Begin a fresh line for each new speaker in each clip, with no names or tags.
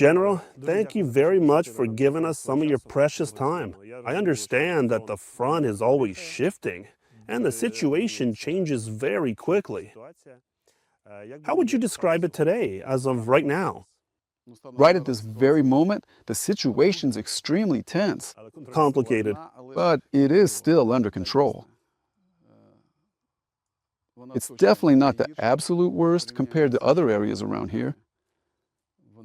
General, thank you very much for giving us some of your precious time. I understand that the front is always shifting, and the situation changes very quickly. How would you describe it today, as of right now?
Right at this very moment, the situation's extremely tense,
Complicated.
but it is still under control. It's definitely not the absolute worst compared to other areas around here.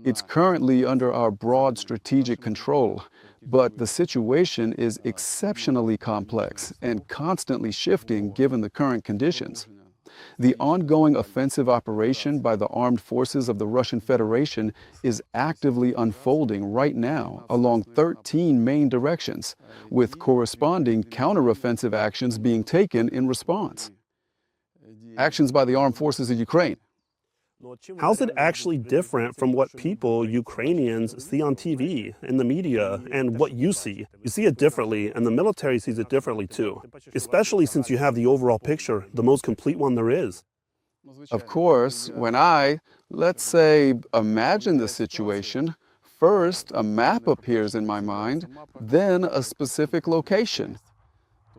It's currently under our broad strategic control, but the situation is exceptionally complex and constantly shifting given the current conditions. The ongoing offensive operation by the armed forces of the Russian Federation is actively unfolding right now along 13 main directions, with corresponding counteroffensive actions being taken in response. Actions by the armed forces of Ukraine.
How's it actually different from what people, Ukrainians, see on TV, in the media, and what you see? You see it differently, and the military sees it differently too, especially since you have the overall picture, the most complete one there is.
Of course, when I, let's say, imagine the situation, first a map appears in my mind, then a specific location.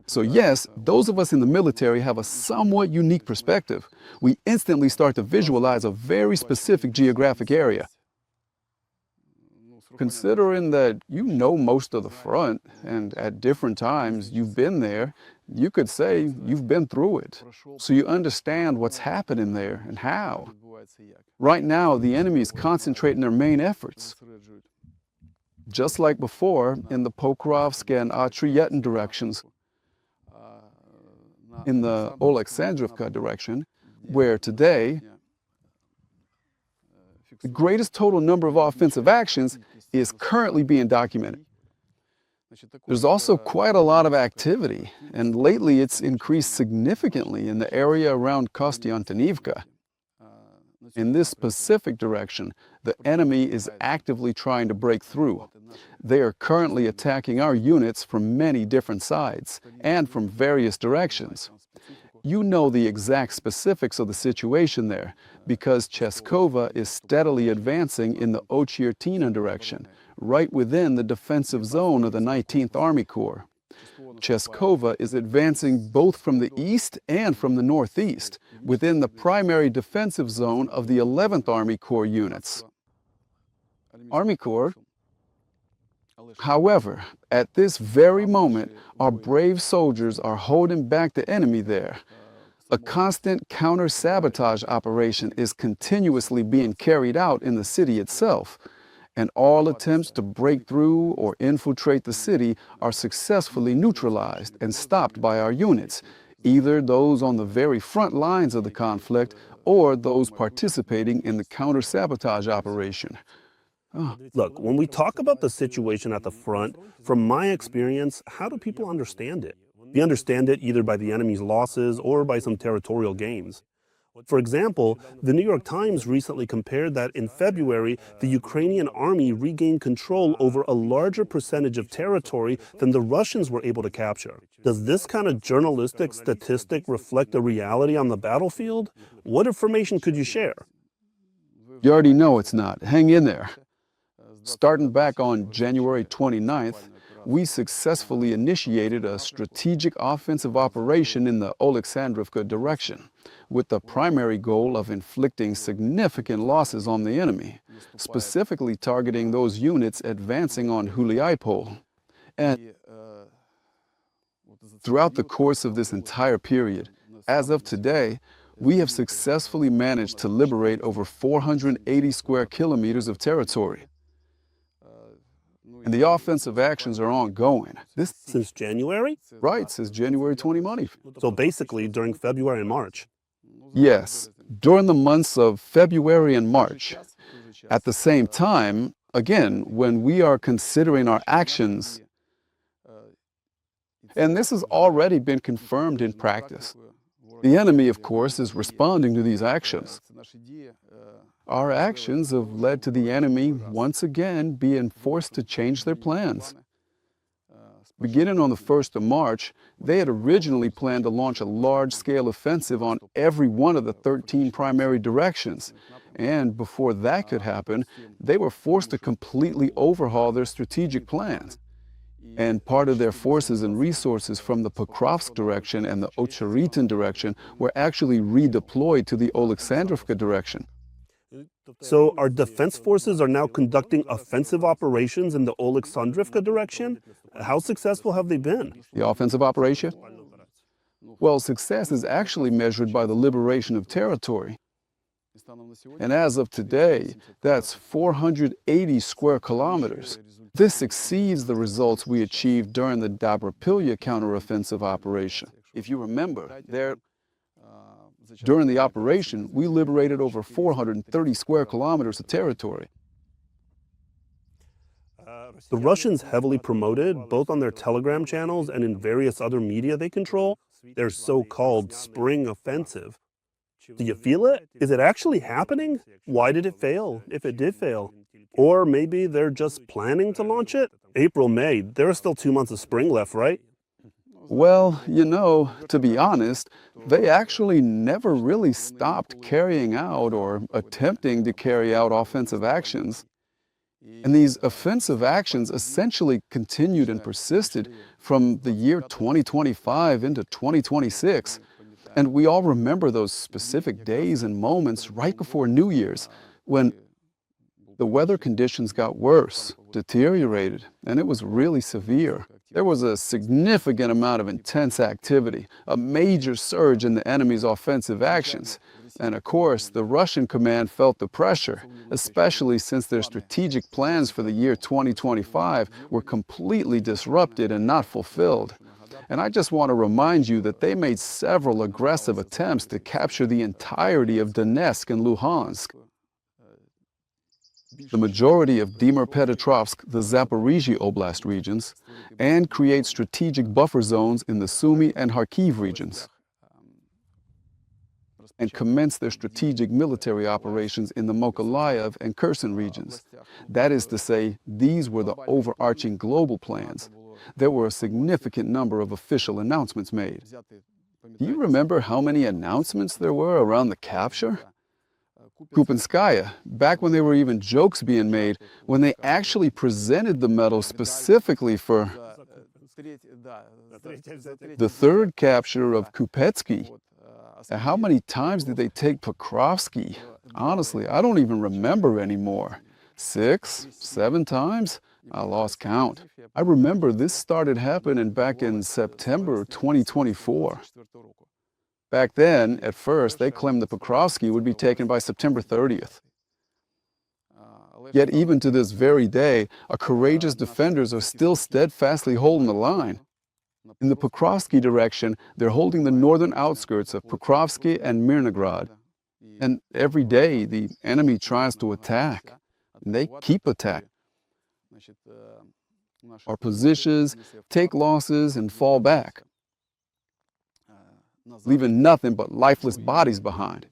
So yes, those of us in the military have a somewhat unique perspective. We instantly start to visualize a very specific geographic area. Considering that you know most of the front, and at different times you've been there, you could say you've been through it. So you understand what's happening there and how. Right now, the enemy is concentrating their main efforts. Just like before, in the Pokrovsk and Atrietten directions, in the Oleksandrivka direction, where today the greatest total number of offensive actions is currently being documented. There's also quite a lot of activity, and lately it's increased significantly in the area around Kostiantynivka. In this specific direction, the enemy is actively trying to break through. They are currently attacking our units from many different sides and from various directions. You know the exact specifics of the situation there, because Cheskova is steadily advancing in the Ochyrtina direction, right within the defensive zone of the 19th Army Corps. Cheskova is advancing both from the east and from the northeast, within the primary defensive zone of the 11th Army Corps units. Army Corps. However, at this very moment, our brave soldiers are holding back the enemy there. A constant counter-sabotage operation is continuously being carried out in the city itself, and all attempts to break through or infiltrate the city are successfully neutralized and stopped by our units, either those on the very front lines of the conflict or those participating in the counter-sabotage operation.
Look, when we talk about the situation at the front, from my experience, how do people understand it? They understand it either by the enemy's losses or by some territorial gains. For example, the New York Times recently compared that in February, the Ukrainian army regained control over a larger percentage of territory than the Russians were able to capture. Does this kind of journalistic statistic reflect the reality on the battlefield? What information could you share?
You already know it's not. Hang in there. Starting back on January 29th, we successfully initiated a strategic offensive operation in the Oleksandrivka direction, with the primary goal of inflicting significant losses on the enemy, specifically targeting those units advancing on Huliaipol. And throughout the course of this entire period, as of today, we have successfully managed to liberate over 480 square kilometers of territory. And the offensive actions are ongoing.
This since January?
Right, since January 2020.
So basically during February and March.
Yes, during the months of February and March. At the same time, again, when we are considering our actions, and this has already been confirmed in practice, the enemy, of course, is responding to these actions. Our actions have led to the enemy once again being forced to change their plans. Beginning on the 1st of March, they had originally planned to launch a large-scale offensive on every one of the 13 primary directions, And before that could happen, they were forced to completely overhaul their strategic plans. And part of their forces and resources from the Pokrovsk direction and the Ocheritin direction were actually redeployed to the Oleksandrivka direction.
So our defense forces are now conducting offensive operations in the Oleksandrivka direction? How successful have they been?
The offensive operation? Well, success is actually measured by the liberation of territory. And as of today, that's 480 square kilometers. This exceeds the results we achieved during the Dobrapilya counteroffensive operation. If you remember, during the operation, we liberated over 430 square kilometers of territory.
The Russians heavily promoted, both on their Telegram channels and in various other media they control, their so-called spring offensive. Do you feel it? Is it actually happening? Why did it fail, if it did fail? Or maybe they're just planning to launch it? April, May, there are still 2 months of spring left, right?
Well, to be honest, they actually never really stopped carrying out or attempting to carry out offensive actions. And these offensive actions essentially continued and persisted from the year 2025 into 2026. And we all remember those specific days and moments right before New Year's when the weather conditions got worse, deteriorated, and it was really severe. There was a significant amount of intense activity, a major surge in the enemy's offensive actions. And of course, the Russian command felt the pressure, especially since their strategic plans for the year 2025 were completely disrupted and not fulfilled. And I just want to remind you that they made several aggressive attempts to capture the entirety of Donetsk and Luhansk, the majority of Dnipropetrovsk, the Zaporizhzhia Oblast regions, and create strategic buffer zones in the Sumy and Kharkiv regions, and commence their strategic military operations in the Mykolaiv and Kherson regions. That is to say, these were the overarching global plans. There were a significant number of official announcements made. Do you remember how many announcements there were around the capture? Kupenskaya, back when there were even jokes being made, when they actually presented the medal specifically for the third capture of Kupetsky. How many times did they take Pokrovsky? Honestly, I don't even remember anymore. 6, 7 times? I lost count. I remember this started happening back in September 2024. Back then, at first, they claimed that Pokrovsky would be taken by September 30th. Yet even to this very day, our courageous defenders are still steadfastly holding the line. In the Pokrovsky direction, they're holding the northern outskirts of Pokrovsky and Mirnograd. And every day, the enemy tries to attack. And they keep attacking. Our positions take losses and fall back, leaving nothing but lifeless bodies behind.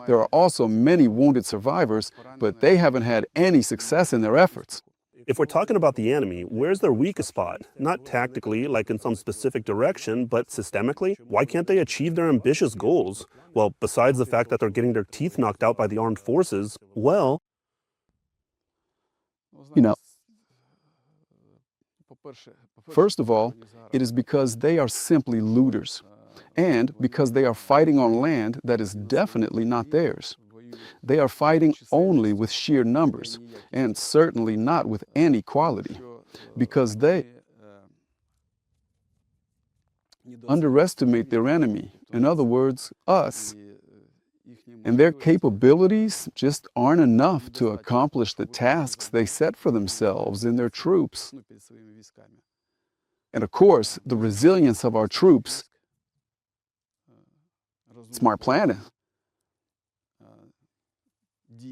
There are also many wounded survivors, but they haven't had any success in their efforts.
If we're talking about the enemy, where's their weakest spot? Not tactically, like in some specific direction, but systemically? Why can't they achieve their ambitious goals? Well, besides the fact that they're getting their teeth knocked out by the armed forces, well,
first of all, it is because they are simply looters, and because they are fighting on land that is definitely not theirs. They are fighting only with sheer numbers, and certainly not with any quality, because they underestimate their enemy, in other words, us. And their capabilities just aren't enough to accomplish the tasks they set for themselves and their troops. And of course, the resilience of our troops, smart planning,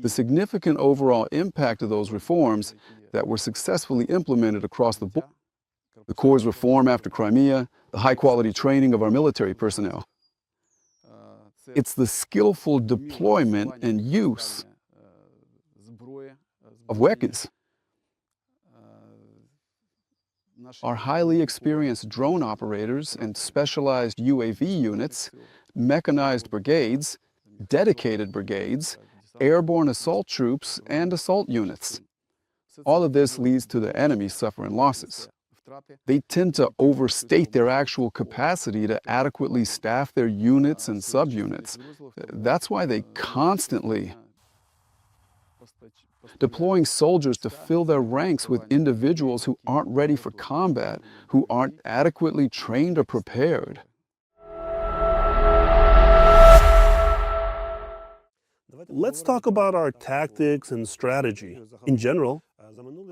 the significant overall impact of those reforms that were successfully implemented across the board, the Corps' reform after Crimea, the high-quality training of our military personnel. It's the skillful deployment and use of weapons. Our highly experienced drone operators and specialized UAV units, mechanized brigades, dedicated brigades, airborne assault troops, and assault units. All of this leads to the enemy suffering losses. They tend to overstate their actual capacity to adequately staff their units and subunits. That's why they constantly deploying soldiers to fill their ranks with individuals who aren't ready for combat, who aren't adequately trained or prepared.
Let's talk about our tactics and strategy. In general,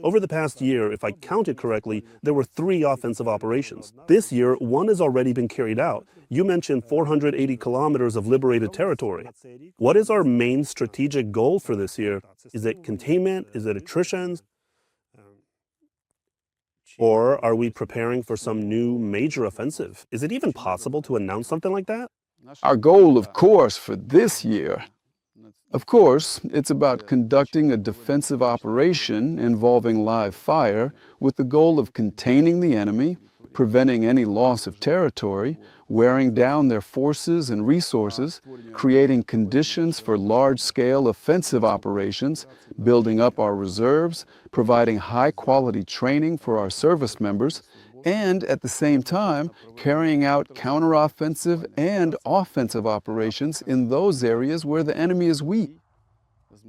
over the past year, if I counted correctly, there were 3 offensive operations. This year, one has already been carried out. You mentioned 480 kilometers of liberated territory. What is our main strategic goal for this year? Is it containment? Is it attrition? Or are we preparing for some new major offensive? Is it even possible to announce something like that?
Our goal, of course, for this year, it's about conducting a defensive operation involving live fire with the goal of containing the enemy, preventing any loss of territory, wearing down their forces and resources, creating conditions for large-scale offensive operations, building up our reserves, providing high-quality training for our service members, and at the same time, carrying out counteroffensive and offensive operations in those areas where the enemy is weak.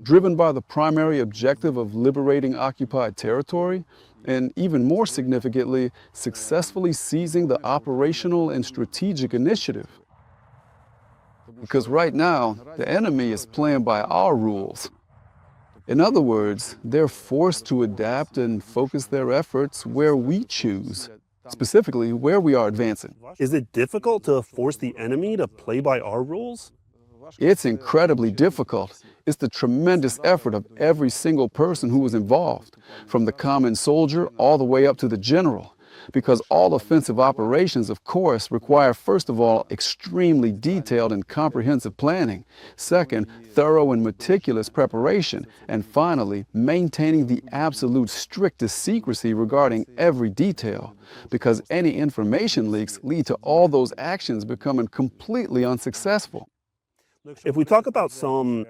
Driven by the primary objective of liberating occupied territory, and even more significantly, successfully seizing the operational and strategic initiative. Because right now, the enemy is playing by our rules. In other words, they're forced to adapt and focus their efforts where we choose, specifically where we are advancing.
Is it difficult to force the enemy to play by our rules?
It's incredibly difficult. It's the tremendous effort of every single person who was involved, from the common soldier all the way up to the general. Because all offensive operations, of course, require, first of all, extremely detailed and comprehensive planning. Second, thorough and meticulous preparation. And finally, maintaining the absolute strictest secrecy regarding every detail. Because any information leaks lead to all those actions becoming completely unsuccessful.
If we talk about some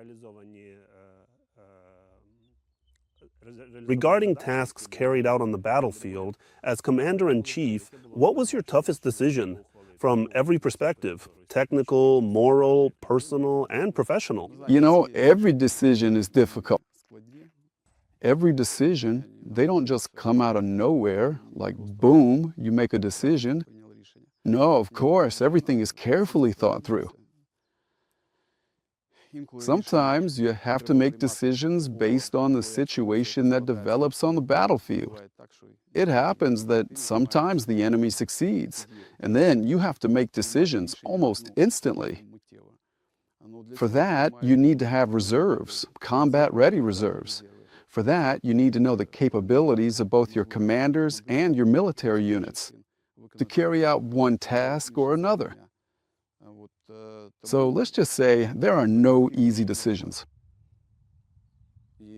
regarding tasks carried out on the battlefield, as Commander-in-Chief, what was your toughest decision from every perspective? Technical, moral, personal, and professional.
You know, every decision is difficult. Every decision, they don't just come out of nowhere, like boom, you make a decision. No, of course, everything is carefully thought through. Sometimes you have to make decisions based on the situation that develops on the battlefield. It happens that sometimes the enemy succeeds, and then you have to make decisions almost instantly. For that, you need to have reserves, combat-ready reserves. For that, you need to know the capabilities of both your commanders and your military units to carry out one task or another. So let's just say there are no easy decisions.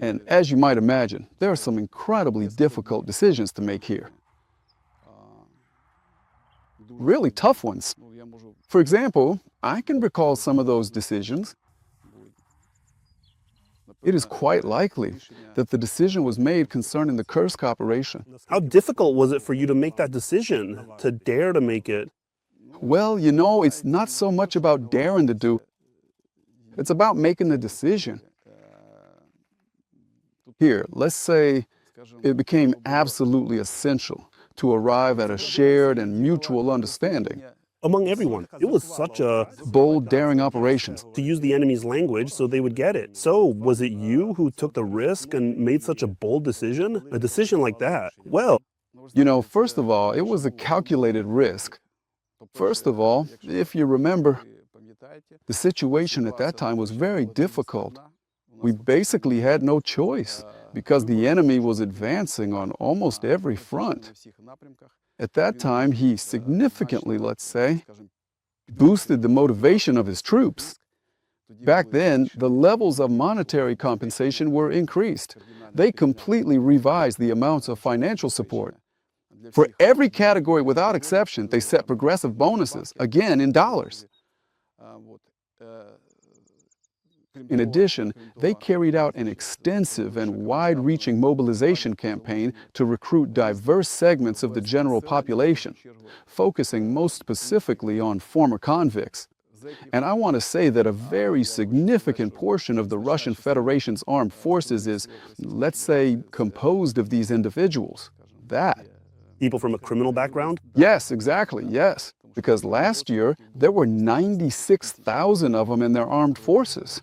And as you might imagine, there are some incredibly difficult decisions to make here. Really tough ones. For example, I can recall some of those decisions. It is quite likely that the decision was made concerning the Kursk operation.
How difficult was it for you to make that decision, to dare to make it?
Well, you know, it's not so much about daring to do. It's about making the decision. Here, let's say it became absolutely essential to arrive at a shared and mutual understanding.
Among everyone, it was such a
bold, daring operations.
To use the enemy's language so they would get it. So, was it you who took the risk and made such a bold decision? A decision like that? Well,
you know, first of all, it was a calculated risk. First of all, if you remember, the situation at that time was very difficult. We basically had no choice because the enemy was advancing on almost every front. At that time, he significantly, let's say, boosted the motivation of his troops. Back then, the levels of monetary compensation were increased. They completely revised the amounts of financial support. For every category without exception, they set progressive bonuses, again in dollars. In addition, they carried out an extensive and wide-reaching mobilization campaign to recruit diverse segments of the general population, focusing most specifically on former convicts. And I want to say that a very significant portion of the Russian Federation's armed forces is, let's say, composed of these individuals. That.
People from a criminal background?
Yes, exactly, yes. Because last year, there were 96,000 of them in their armed forces.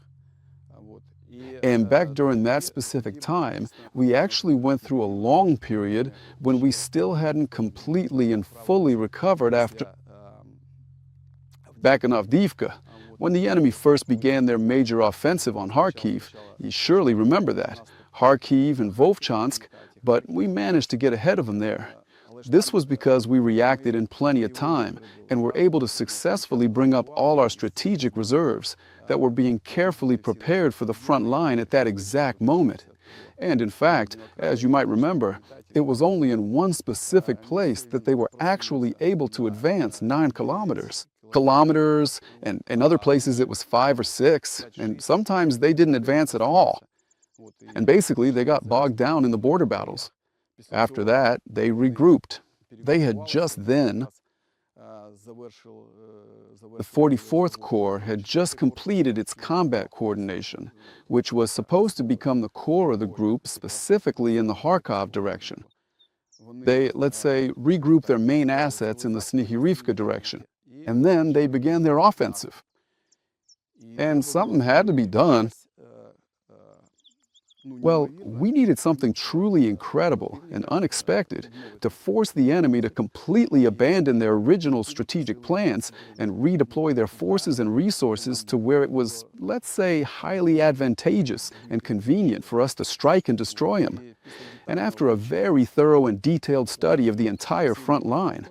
And back during that specific time, we actually went through a long period when we still hadn't completely and fully recovered after. Back in Avdiivka, when the enemy first began their major offensive on Kharkiv, you surely remember that, Kharkiv and Volchansk, but we managed to get ahead of them there. This was because we reacted in plenty of time and were able to successfully bring up all our strategic reserves that were being carefully prepared for the front line at that exact moment. And in fact, as you might remember, it was only in one specific place that they were actually able to advance 9 kilometers. And in other places it was 5 or 6, and sometimes they didn't advance at all. And basically they got bogged down in the border battles. After that, they regrouped. They had just then, the 44th Corps had just completed its combat coordination, which was supposed to become the core of the group specifically in the Kharkov direction. They, let's say, regrouped their main assets in the Snihirivka direction, and then they began their offensive. And something had to be done. Well, we needed something truly incredible and unexpected to force the enemy to completely abandon their original strategic plans and redeploy their forces and resources to where it was, let's say, highly advantageous and convenient for us to strike and destroy them. And after a very thorough and detailed study of the entire front line,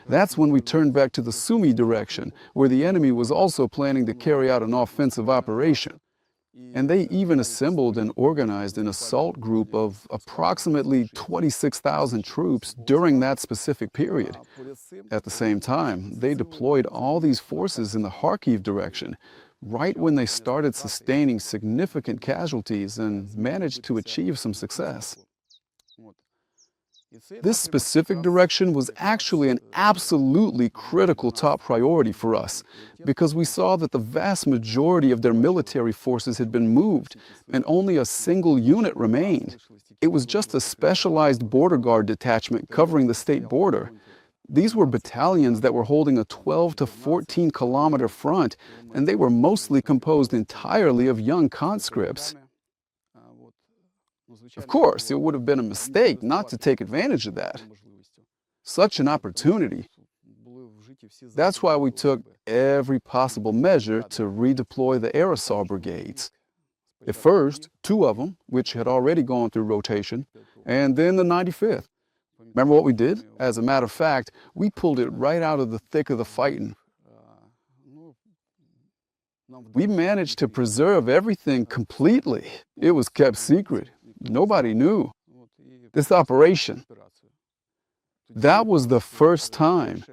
that's when we turned back to the Sumy direction, where the enemy was also planning to carry out an offensive operation. And they even assembled and organized an assault group of approximately 26,000 troops during that specific period. At the same time, they deployed all these forces in the Kharkiv direction, right when they started sustaining significant casualties and managed to achieve some success. This specific direction was actually an absolutely critical top priority for us because we saw that the vast majority of their military forces had been moved and only a single unit remained. It was just a specialized border guard detachment covering the state border. These were battalions that were holding a 12 to 14 kilometer front, and they were mostly composed entirely of young conscripts. Of course, it would have been a mistake not to take advantage of that. Such an opportunity. That's why we took every possible measure to redeploy the aerosol brigades. At first, 2 of them, which had already gone through rotation, and then the 95th. Remember what we did? As a matter of fact, we pulled it right out of the thick of the fighting. We managed to preserve everything completely. It was kept secret. Nobody knew. This operation, that was the first time.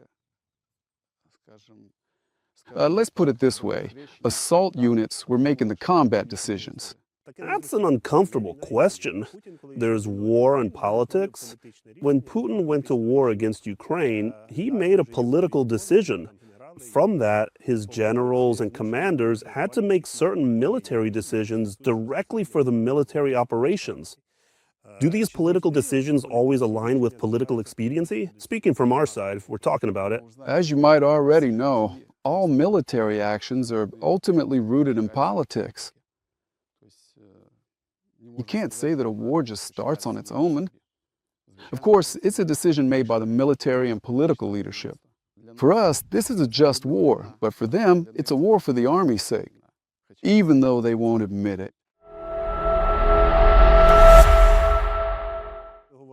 Let's put it this way. Assault units were making the combat decisions.
That's an uncomfortable question. There's war and politics. When Putin went to war against Ukraine, he made a political decision. From that, his generals and commanders had to make certain military decisions directly for the military operations. Do these political decisions always align with political expediency? Speaking from our side, if we're talking about it.
As you might already know, all military actions are ultimately rooted in politics. You can't say that a war just starts on its own. Of course, it's a decision made by the military and political leadership. For us, this is a just war, but for them, it's a war for the army's sake, even though they won't admit it.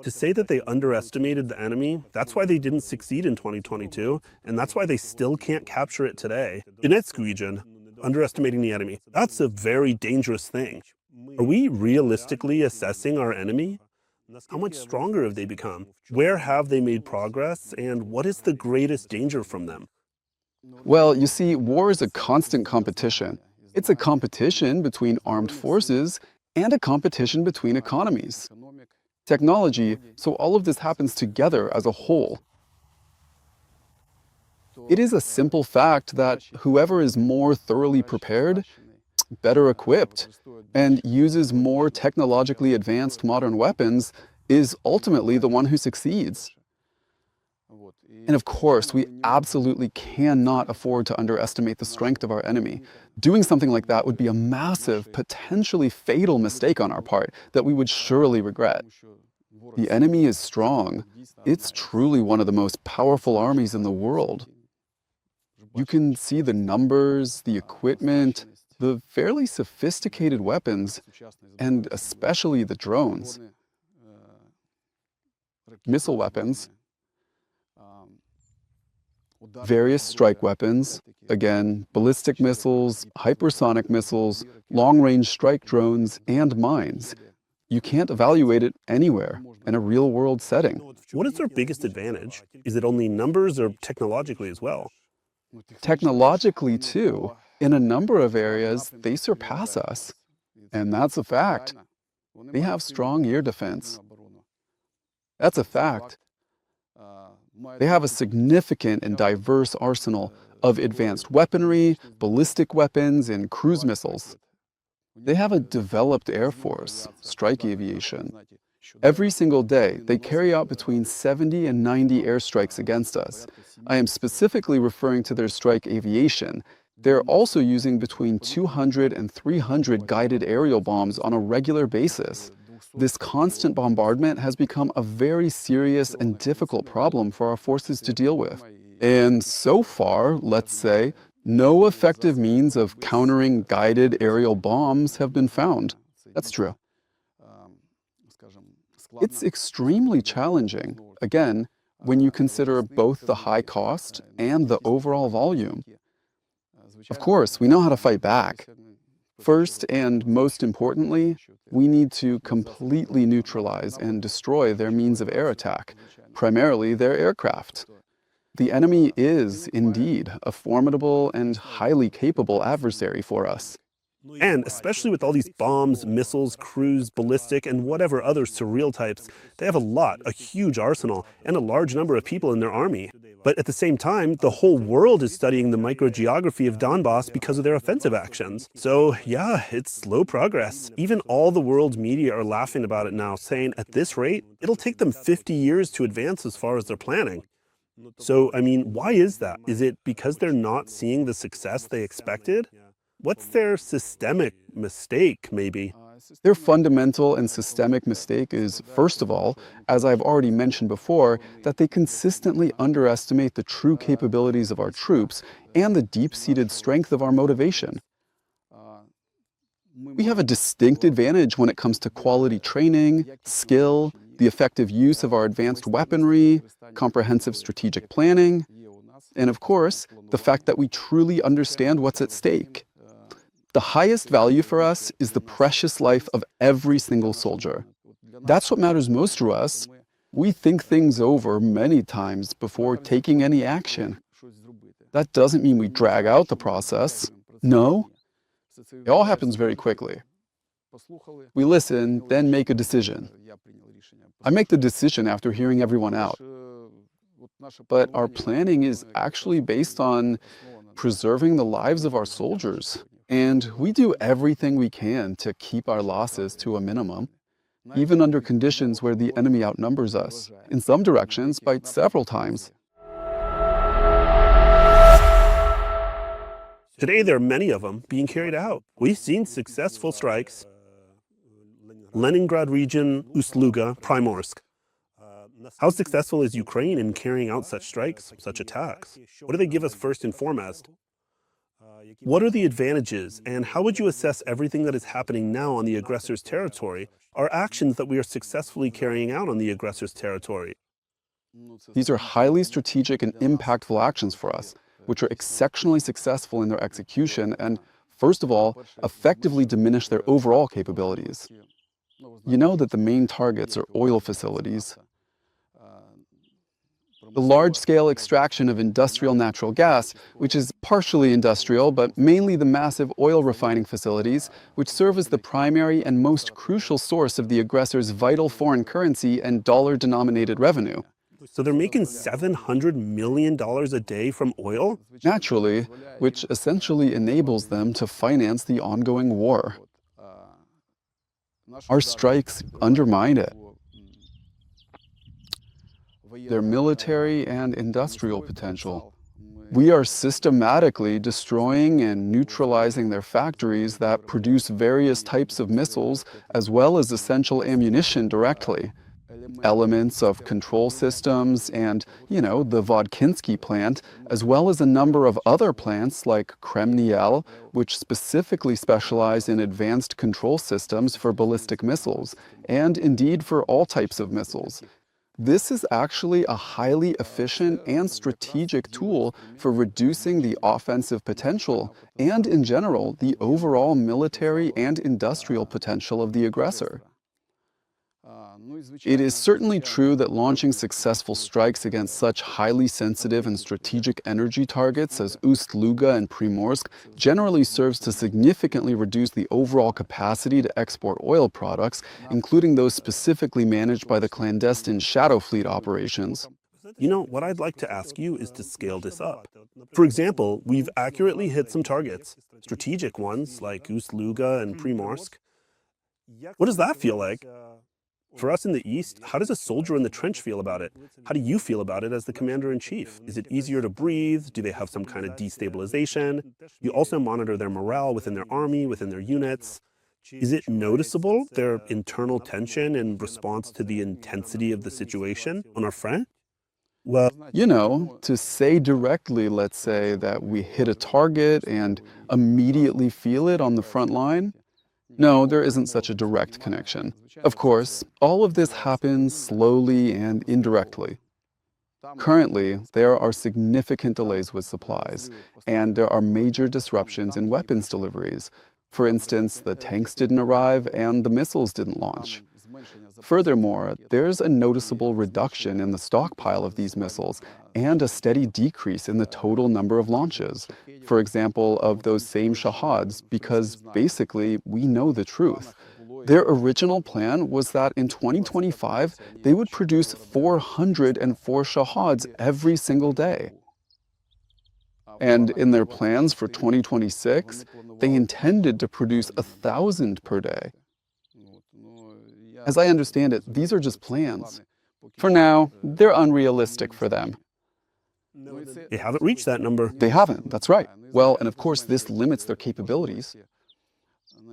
To say that they underestimated the enemy, that's why they didn't succeed in 2022, and that's why they still can't capture it today. Donetsk region, underestimating the enemy, that's a very dangerous thing. Are we realistically assessing our enemy? How much stronger have they become? Where have they made progress? And what is the greatest danger from them?
Well, you see, war is a constant competition. It's a competition between armed forces and a competition between economies. Technology, so all of this happens together as a whole. It is a simple fact that whoever is more thoroughly prepared, better equipped, and uses more technologically advanced modern weapons is ultimately the one who succeeds. And of course, we absolutely cannot afford to underestimate the strength of our enemy. Doing something like that would be a massive, potentially fatal mistake on our part that we would surely regret. The enemy is strong. It's truly one of the most powerful armies in the world. You can see the numbers, the equipment, the fairly sophisticated weapons, and especially the drones, missile weapons, various strike weapons, again, ballistic missiles, hypersonic missiles, long-range strike drones, and mines. You can't evaluate it anywhere in a real-world setting.
What is their biggest advantage? Is it only numbers or technologically as well?
Technologically, too, in a number of areas, they surpass us. And that's a fact. They have strong air defense. That's a fact. They have a significant and diverse arsenal of advanced weaponry, ballistic weapons, and cruise missiles. They have a developed air force, strike aviation. Every single day, they carry out between 70 and 90 airstrikes against us. I am specifically referring to their strike aviation. They're also using between 200 and 300 guided aerial bombs on a regular basis. This constant bombardment has become a very serious and difficult problem for our forces to deal with. And so far, let's say, no effective means of countering guided aerial bombs have been found. That's true. It's extremely challenging, again, when you consider both the high cost and the overall volume. Of course, we know how to fight back. First and most importantly, we need to completely neutralize and destroy their means of air attack, primarily their aircraft. The enemy is, indeed, a formidable and highly capable adversary for us.
And especially with all these bombs, missiles, cruise, ballistic, and whatever other surreal types, they have a huge arsenal, and a large number of people in their army. But at the same time, the whole world is studying the microgeography of Donbass because of their offensive actions. So yeah, it's slow progress. Even all the world's media are laughing about it now, saying at this rate, it'll take them 50 years to advance as far as they're planning. So, I mean, why is that? Is it because they're not seeing the success they expected? What's their systemic mistake, maybe?
Their fundamental and systemic mistake is, first of all, as I've already mentioned before, that they consistently underestimate the true capabilities of our troops and the deep-seated strength of our motivation. We have a distinct advantage when it comes to quality training, skill, the effective use of our advanced weaponry, comprehensive strategic planning, and of course, the fact that we truly understand what's at stake. The highest value for us is the precious life of every single soldier. That's what matters most to us. We think things over many times before taking any action. That doesn't mean we drag out the process. No, it all happens very quickly. We listen, then make a decision. I make the decision after hearing everyone out. But our planning is actually based on preserving the lives of our soldiers. And we do everything we can to keep our losses to a minimum, even under conditions where the enemy outnumbers us, in some directions by several times.
Today, there are many of them being carried out. We've seen successful strikes. Leningrad region, Ust-Luga, Primorsk. How successful is Ukraine in carrying out such strikes, such attacks? What do they give us first and foremost? What are the advantages, and how would you assess everything that is happening now on the aggressor's territory, are actions that we are successfully carrying out on the aggressor's territory?
These are highly strategic and impactful actions for us, which are exceptionally successful in their execution and, first of all, effectively diminish their overall capabilities. You know that the main targets are oil facilities. The large-scale extraction of industrial natural gas, which is partially industrial but mainly the massive oil refining facilities, which serve as the primary and most crucial source of the aggressor's vital foreign currency and dollar-denominated revenue.
So they're making $700 million a day from oil?
Naturally, which essentially enables them to finance the ongoing war. Our strikes undermine it. Their military and industrial potential. We are systematically destroying and neutralizing their factories that produce various types of missiles as well as essential ammunition directly. Elements of control systems and, the Vodkinsky plant, as well as a number of other plants like Kremniel, which specifically specialize in advanced control systems for ballistic missiles, and indeed for all types of missiles. This is actually a highly efficient and strategic tool for reducing the offensive potential and, in general, the overall military and industrial potential of the aggressor. It is certainly true that launching successful strikes against such highly sensitive and strategic energy targets as Ust-Luga and Primorsk generally serves to significantly reduce the overall capacity to export oil products, including those specifically managed by the clandestine shadow fleet operations.
What I'd like to ask you is to scale this up. For example, we've accurately hit some targets, strategic ones like Ust-Luga and Primorsk. What does that feel like? For us in the East, how does a soldier in the trench feel about it? How do you feel about it as the commander-in-chief? Is it easier to breathe? Do they have some kind of destabilization? You also monitor their morale within their army, within their units. Is it noticeable, their internal tension in response to the intensity of the situation on our front? Well,
To say directly, let's say, that we hit a target and immediately feel it on the front line, no, there isn't such a direct connection. Of course, all of this happens slowly and indirectly. Currently, there are significant delays with supplies, and there are major disruptions in weapons deliveries. For instance, the tanks didn't arrive and the missiles didn't launch. Furthermore, there's a noticeable reduction in the stockpile of these missiles and a steady decrease in the total number of launches, for example, of those same Shahads, because basically we know the truth. Their original plan was that in 2025, they would produce 404 Shahads every single day. And in their plans for 2026, they intended to produce 1,000 per day. As I understand it, these are just plans. For now, they're unrealistic for them.
they haven't reached that number.
They haven't, that's right. Well, and of course, this limits their capabilities.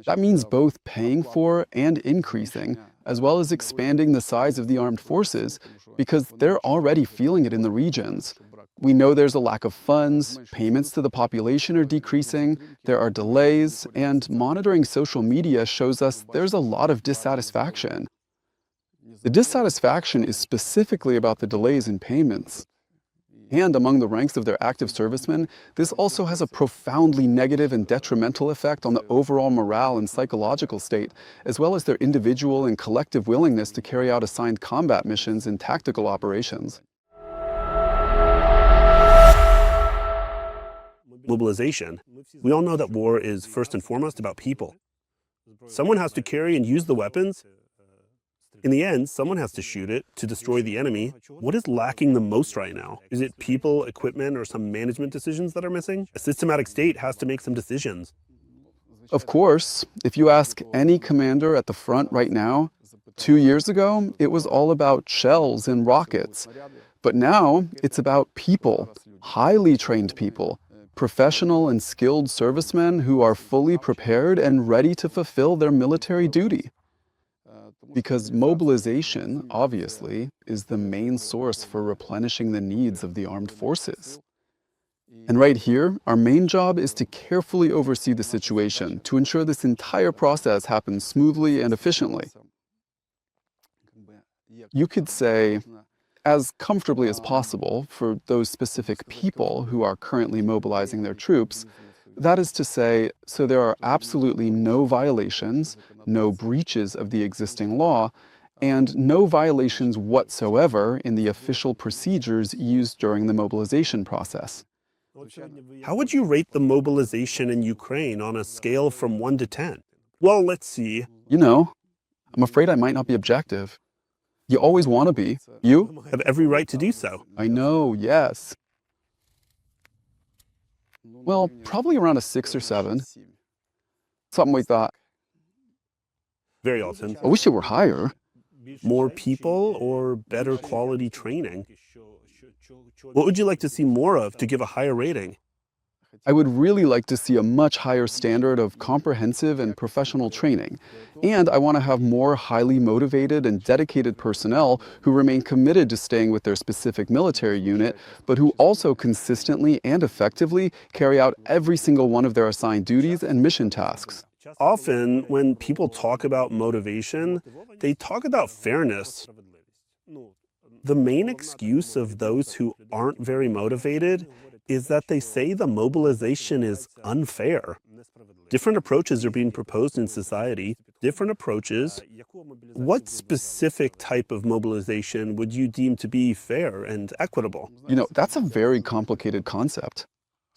That means both paying for and increasing, as well as expanding the size of the armed forces, because they're already feeling it in the regions. We know there's a lack of funds, payments to the population are decreasing, there are delays, and monitoring social media shows us there's a lot of dissatisfaction. The dissatisfaction is specifically about the delays in payments. And among the ranks of their active servicemen, this also has a profoundly negative and detrimental effect on the overall morale and psychological state, as well as their individual and collective willingness to carry out assigned combat missions and tactical operations.
Mobilization. We all know that war is first and foremost about people. Someone has to carry and use the weapons. In the end, someone has to shoot it to destroy the enemy. What is lacking the most right now? Is it people, equipment, or some management decisions that are missing? A systematic state has to make some decisions.
Of course, if you ask any commander at the front right now, 2 years ago, it was all about shells and rockets. But now, it's about people, highly trained people, professional and skilled servicemen who are fully prepared and ready to fulfill their military duty. Because mobilization, obviously, is the main source for replenishing the needs of the armed forces. And right here, our main job is to carefully oversee the situation to ensure this entire process happens smoothly and efficiently. You could say, as comfortably as possible for those specific people who are currently mobilizing their troops. That is to say, so there are absolutely no violations, no breaches of the existing law, and no violations whatsoever in the official procedures used during the mobilization process.
How would you rate the mobilization in Ukraine on a scale from 1 to 10? Well, let's see.
You know, I'm afraid I might not be objective. You always want to be. You?
Have every right to do so.
I know, yes. Well, probably around a 6 or 7. Something like that.
Very often.
I wish it were higher.
More people or better quality training? What would you like to see more of to give a higher rating?
I would really like to see a much higher standard of comprehensive and professional training. And I want to have more highly motivated and dedicated personnel who remain committed to staying with their specific military unit, but who also consistently and effectively carry out every single one of their assigned duties and mission tasks.
Often, when people talk about motivation, they talk about fairness. The main excuse of those who aren't very motivated is that they say the mobilization is unfair. Different approaches are being proposed in society, different approaches. What specific type of mobilization would you deem to be fair and equitable?
You know, that's a very complicated concept.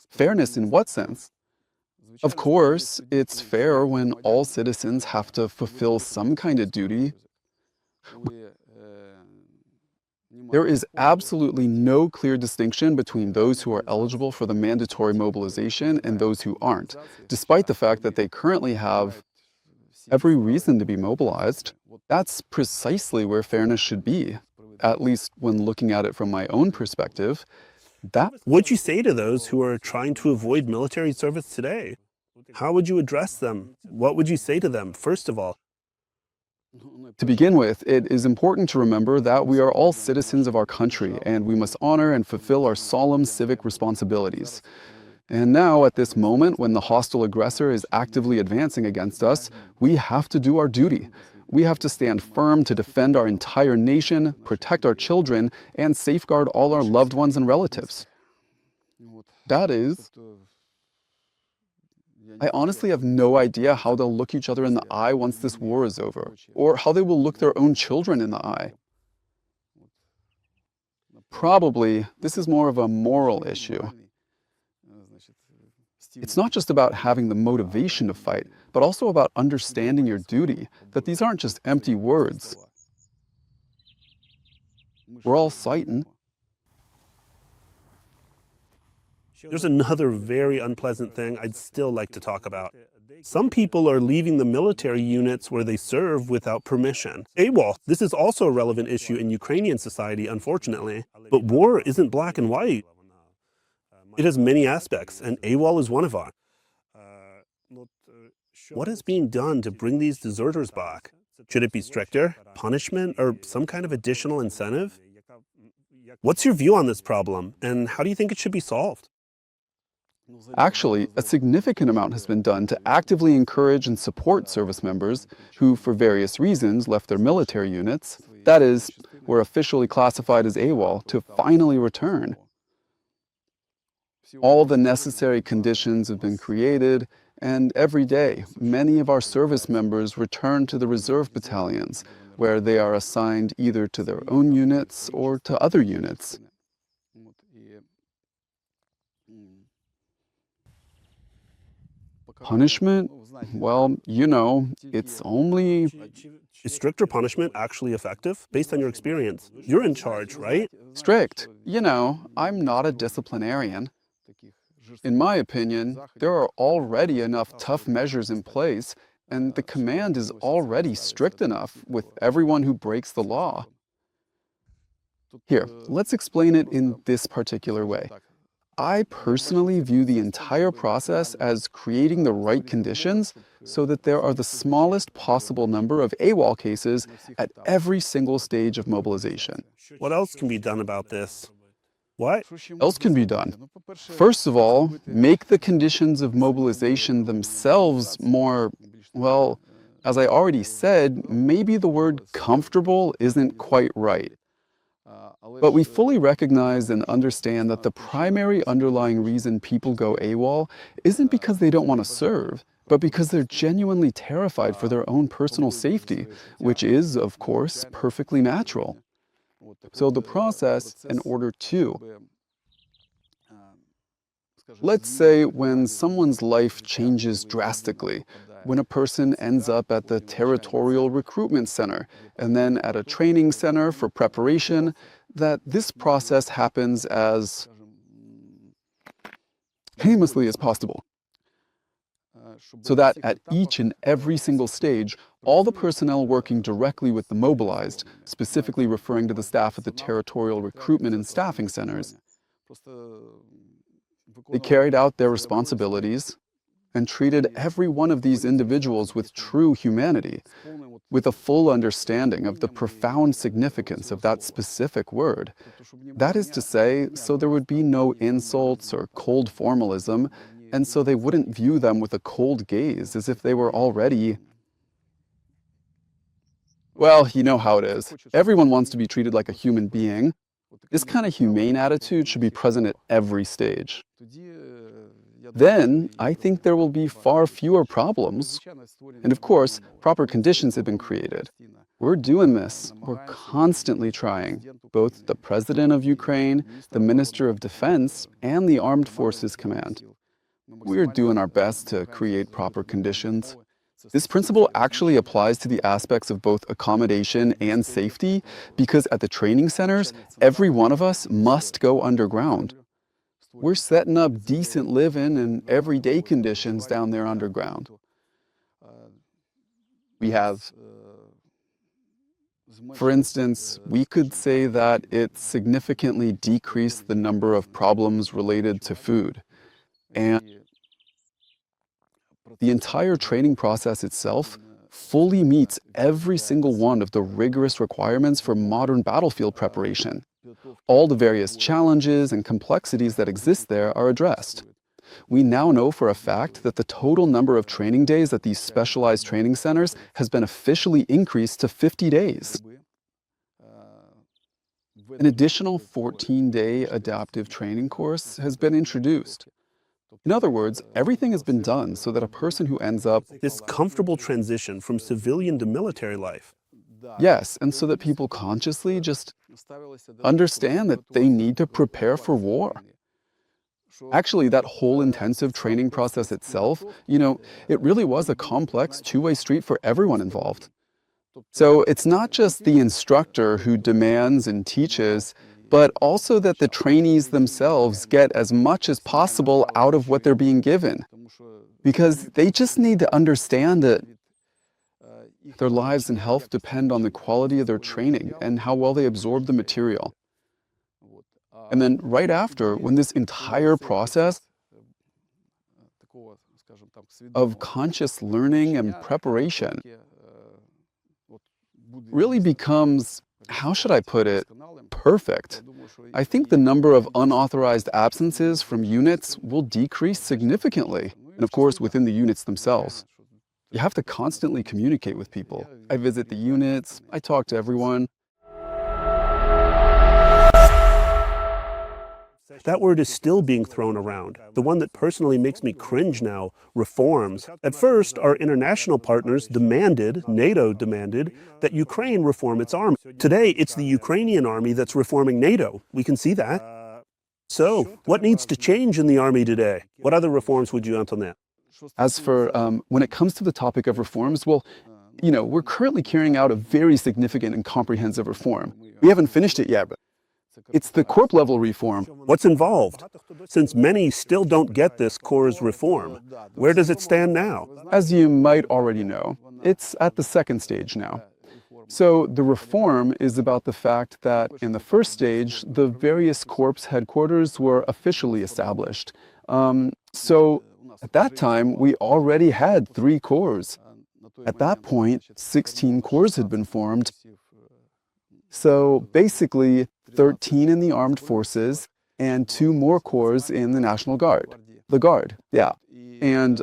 Fairness in what sense? Of course, it's fair when all citizens have to fulfill some kind of duty. There is absolutely no clear distinction between those who are eligible for the mandatory mobilization and those who aren't, despite the fact that they currently have every reason to be mobilized. That's precisely where fairness should be, at least when looking at it from my own perspective.
What'd you say to those who are trying to avoid military service today? How would you address them? What would you say to them, first of all?
To begin with, it is important to remember that we are all citizens of our country, and we must honor and fulfill our solemn civic responsibilities. And now, at this moment, when the hostile aggressor is actively advancing against us, we have to do our duty. We have to stand firm to defend our entire nation, protect our children, and safeguard all our loved ones and relatives. That is, I honestly have no idea how they'll look each other in the eye once this war is over, or how they will look their own children in the eye. Probably, this is more of a moral issue. It's not just about having the motivation to fight, but also about understanding your duty, that these aren't just empty words. We're all fighting.
There's another very unpleasant thing I'd still like to talk about. Some people are leaving the military units where they serve without permission. AWOL, this is also a relevant issue in Ukrainian society, unfortunately. But war isn't black and white. It has many aspects, and AWOL is one of them. What is being done to bring these deserters back? Should it be stricter, punishment, or some kind of additional incentive? What's your view on this problem, and how do you think it should be solved?
Actually, a significant amount has been done to actively encourage and support service members who, for various reasons, left their military units, that is, were officially classified as AWOL, to finally return. All the necessary conditions have been created, and every day, many of our service members return to the reserve battalions, where they are assigned either to their own units or to other units. Punishment? Well, you know, it's only...
Is stricter punishment actually effective, based on your experience? You're in charge, right?
Strict. You know, I'm not a disciplinarian. In my opinion, there are already enough tough measures in place, and the command is already strict enough with everyone who breaks the law. Here, let's explain it in this particular way. I personally view the entire process as creating the right conditions so that there are the smallest possible number of AWOL cases at every single stage of mobilization.
What else can be done about this? What
else can be done? First of all, make the conditions of mobilization themselves more, well, as I already said, maybe the word comfortable isn't quite right. But we fully recognize and understand that the primary underlying reason people go AWOL isn't because they don't want to serve, but because they're genuinely terrified for their own personal safety, which is, of course, perfectly natural. So the process, in order to, let's say when someone's life changes drastically, when a person ends up at the territorial recruitment center and then at a training center for preparation, that this process happens as painlessly as possible. So that at each and every single stage, all the personnel working directly with the mobilized, specifically referring to the staff at the territorial recruitment and staffing centers, they carried out their responsibilities and treated every one of these individuals with true humanity, with a full understanding of the profound significance of that specific word. That is to say, so there would be no insults or cold formalism, and so they wouldn't view them with a cold gaze as if they were already... Well, you know how it is. Everyone wants to be treated like a human being. This kind of humane attitude should be present at every stage. Then, I think there will be far fewer problems. And of course, proper conditions have been created. We're doing this. We're constantly trying. Both the President of Ukraine, the Minister of Defense, and the Armed Forces Command. We're doing our best to create proper conditions. This principle actually applies to the aspects of both accommodation and safety, because at the training centers, every one of us must go underground. We're setting up decent living and everyday conditions down there underground. We have, for instance, we could say that it significantly decreased the number of problems related to food. And the entire training process itself fully meets every single one of the rigorous requirements for modern battlefield preparation. All the various challenges and complexities that exist there are addressed. We now know for a fact that the total number of training days at these specialized training centers has been officially increased to 50 days. An additional 14-day adaptive training course has been introduced. In other words, everything has been done so that a person who ends up...
This comfortable transition from civilian to military life.
Yes, and so that people consciously just understand that they need to prepare for war. Actually, that whole intensive training process itself, it really was a complex two-way street for everyone involved. So it's not just the instructor who demands and teaches, but also that the trainees themselves get as much as possible out of what they're being given. Because they just need to understand that their lives and health depend on the quality of their training and how well they absorb the material. And then right after, when this entire process of conscious learning and preparation really becomes, how should I put it, perfect, I think the number of unauthorized absences from units will decrease significantly, and of course within the units themselves. You have to constantly communicate with people. I visit the units, I talk to everyone.
That word is still being thrown around. The one that personally makes me cringe now, reforms. At first, our international partners demanded, NATO demanded, that Ukraine reform its army. Today, it's the Ukrainian army that's reforming NATO. We can see that. So, what needs to change in the army today? What other reforms would you add on that?
As for when it comes to the topic of reforms, well, we're currently carrying out a very significant and comprehensive reform. We haven't finished it yet, but it's the corps level reform.
What's involved? Since many still don't get this corps reform, where does it stand now?
As you might already know, it's at the second stage now. So the reform is about the fact that in the first stage, the various corps headquarters were officially established. So at that time, we already had 3 corps. At that point, 16 corps had been formed. So basically, 13 in the armed forces and 2 more corps in the National Guard. The Guard, yeah. And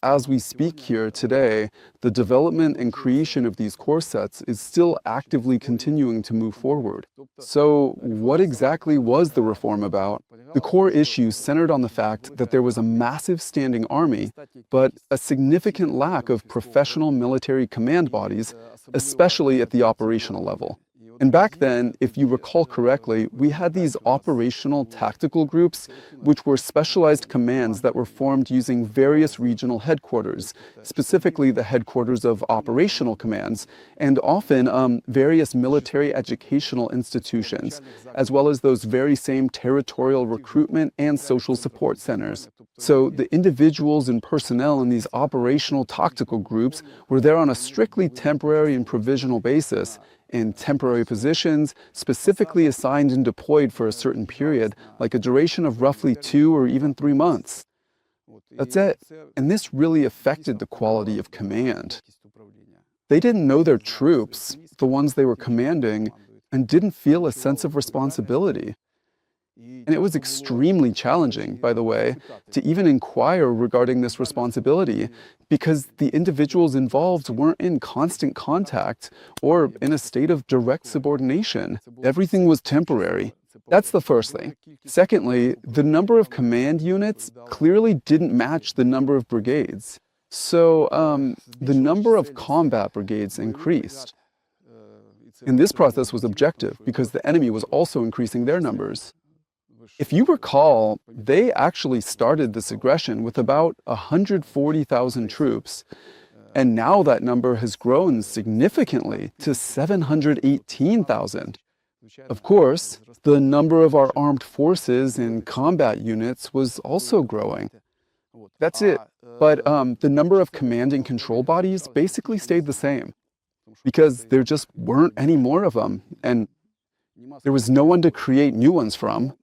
as we speak here today, the development and creation of these core sets is still actively continuing to move forward. So what exactly was the reform about? The core issue centered on the fact that there was a massive standing army, but a significant lack of professional military command bodies, especially at the operational level. And back then, if you recall correctly, we had these operational tactical groups, which were specialized commands that were formed using various regional headquarters, specifically the headquarters of operational commands, and often various military educational institutions, as well as those very same territorial recruitment and social support centers. So the individuals and personnel in these operational tactical groups were there on a strictly temporary and provisional basis, in temporary positions, specifically assigned and deployed for a certain period, like a duration of roughly 2 or even 3 months. That's it. And this really affected the quality of command. They didn't know their troops, the ones they were commanding, and didn't feel a sense of responsibility. And it was extremely challenging, by the way, to even inquire regarding this responsibility because the individuals involved weren't in constant contact or in a state of direct subordination. Everything was temporary. That's the first thing. Secondly, the number of command units clearly didn't match the number of brigades. So the number of combat brigades increased. And this process was objective because the enemy was also increasing their numbers. If you recall, they actually started this aggression with about 140,000 troops, and now that number has grown significantly to 718,000. Of course, the number of our armed forces and combat units was also growing. That's it. But the number of command and control bodies basically stayed the same because there just weren't any more of them, and there was no one to create new ones from.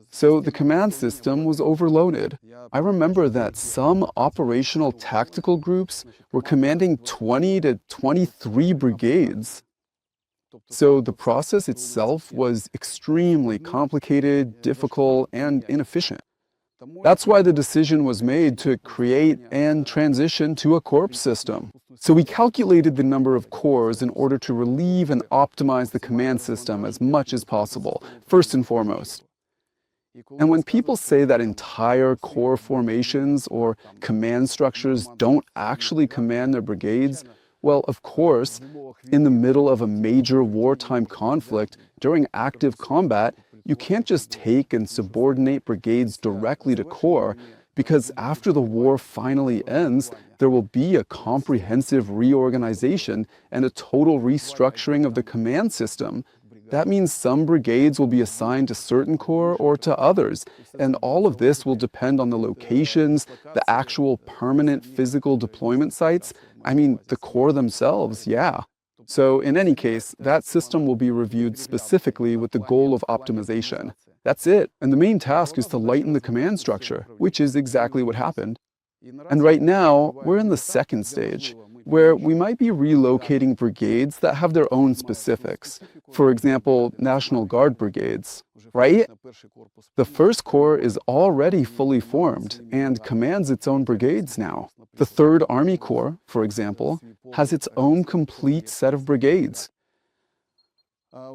So the command system was overloaded. I remember that some operational tactical groups were commanding 20 to 23 brigades. So the process itself was extremely complicated, difficult, and inefficient. That's why the decision was made to create and transition to a corps system. So we calculated the number of corps in order to relieve and optimize the command system as much as possible, first and foremost. And when people say that entire corps formations or command structures don't actually command their brigades, well, of course, in the middle of a major wartime conflict, during active combat, you can't just take and subordinate brigades directly to corps, because after the war finally ends, there will be a comprehensive reorganization and a total restructuring of the command system. That means some brigades will be assigned to certain corps or to others, and all of this will depend on the locations, the actual permanent physical deployment sites, the corps themselves, yeah. So in any case, that system will be reviewed specifically with the goal of optimization. That's it, and the main task is to lighten the command structure, which is exactly what happened. And right now, we're in the second stage, where we might be relocating brigades that have their own specifics. For example, National Guard brigades, right? The First Corps is already fully formed and commands its own brigades now. The Third Army Corps, for example, has its own complete set of brigades.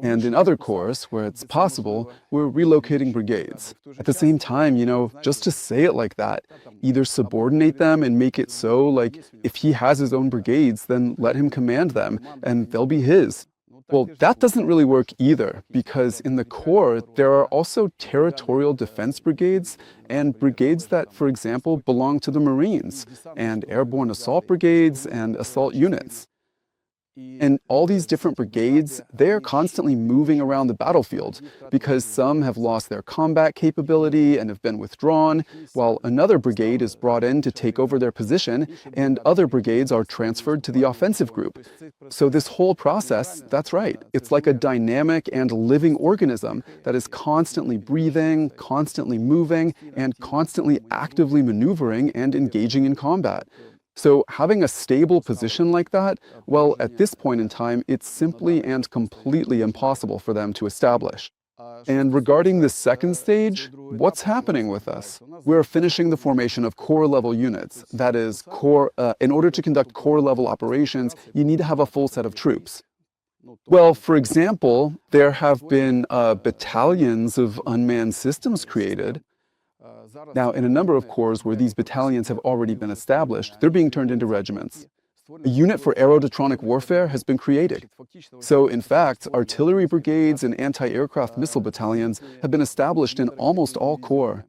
And in other corps, where it's possible, we're relocating brigades. At the same time, just to say it like that, either subordinate them and make it so, like, if he has his own brigades, then let him command them, and they'll be his. Well, that doesn't really work either, because in the Corps, there are also territorial defense brigades and brigades that, for example, belong to the Marines, and airborne assault brigades and assault units. And all these different brigades, they are constantly moving around the battlefield because some have lost their combat capability and have been withdrawn, while another brigade is brought in to take over their position, and other brigades are transferred to the offensive group. So this whole process, that's right, it's like a dynamic and living organism that is constantly breathing, constantly moving, and constantly actively maneuvering and engaging in combat. So having a stable position like that, well, at this point in time, it's simply and completely impossible for them to establish. And regarding the second stage, what's happening with us? We're finishing the formation of corps-level units. That is, in order to conduct corps-level operations, you need to have a full set of troops. Well, for example, there have been battalions of unmanned systems created. Now, in a number of corps where these battalions have already been established, they're being turned into regiments. A unit for aerodetronic warfare has been created. So, in fact, artillery brigades and anti-aircraft missile battalions have been established in almost all corps.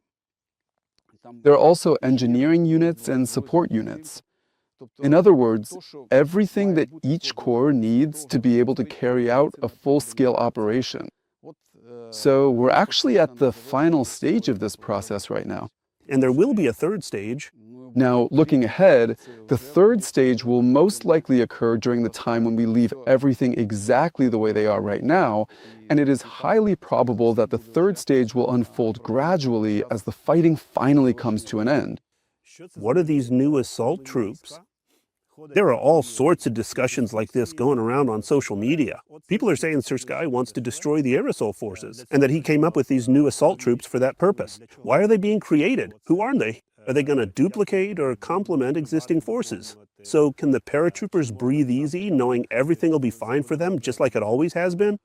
There are also engineering units and support units. In other words, everything that each corps needs to be able to carry out a full-scale operation. So we're actually at the final stage of this process right now.
And there will be a third stage.
Now, looking ahead, the third stage will most likely occur during the time when we leave everything exactly the way they are right now, and it is highly probable that the third stage will unfold gradually as the fighting finally comes to an end.
What are these new assault troops? There are all sorts of discussions like this going around on social media. People are saying Syrskyi wants to destroy the air assault forces, and that he came up with these new assault troops for that purpose. Why are they being created? Who are they? Are they going to duplicate or complement existing forces? So can the paratroopers breathe easy, knowing everything will be fine for them, just like it always has been?